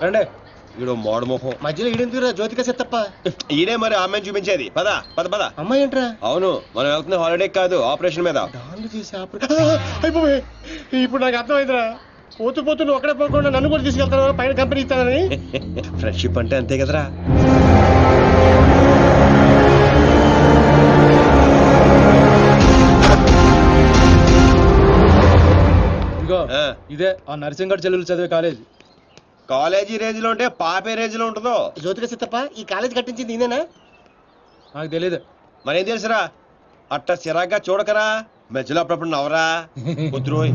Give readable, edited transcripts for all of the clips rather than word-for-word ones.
రండి. ఈడో మోడ మొహం మధ్యలో ఈడెందుకురా జ్యోతిక తప్ప ఈడే మరి ఆమె చూపించేది పద పద పద. అమ్మాయి ఏంట్రా అవును మనం వెళ్తున్న హాలిడే కాదు ఆపరేషన్ మీద. దాన్ని చేసి అయిపోయి ఇప్పుడు నాకు అర్థమైందిరా. పోతూ పోతూ నువ్వు ఒక్కడే పోకుండా నన్ను కూడా తీసుకెళ్తాను పైన కంపెనీ ఇస్తానని. ఫ్రెండ్షిప్ అంటే అంతే కదరా. ఇదిగో ఆ. ఇదే ఆ నరసింగడ్ చెల్లెలు చదివే కాలేజ్. కాలేజీ రేంజ్ లో ఉంటే పాపే రేంజ్ లో ఉంటుందో. జ్యోతిక తప్ప ఈ కాలేజ్ కట్టించింది నేనేనా? నాకు తెలియదు. మరేం తెలుసురా అట్ట చిరాగ్గా చూడకరా. మధ్యలో అప్పుడప్పుడు నవరా కుదురోయ్.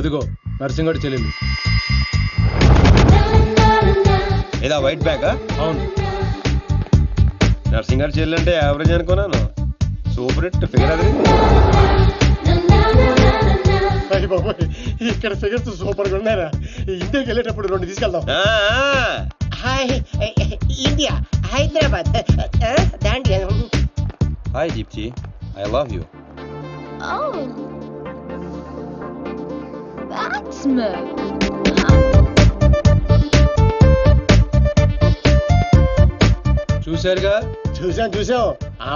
అదిగో నరసింగడ్ చెల్లెలు. ఏదా వైట్ బ్యాగ్? అవును. నర్సింగ్ గారు చెల్లంటే యావరేజ్ అనుకున్నాను. సూపర్ హిట్ ఫిగర్ అది. ఇక్కడ ఫిగర్స్ సూపర్ గా ఉన్నారా? ఇండియాకి వెళ్ళేటప్పుడు 2 తీసుకెళ్దాం. హాయ్ ఇండియా హైదరాబాద్ దాండి. Hi Deepti, I love you. Oh, that's me. చూసారుగా? చూసాం.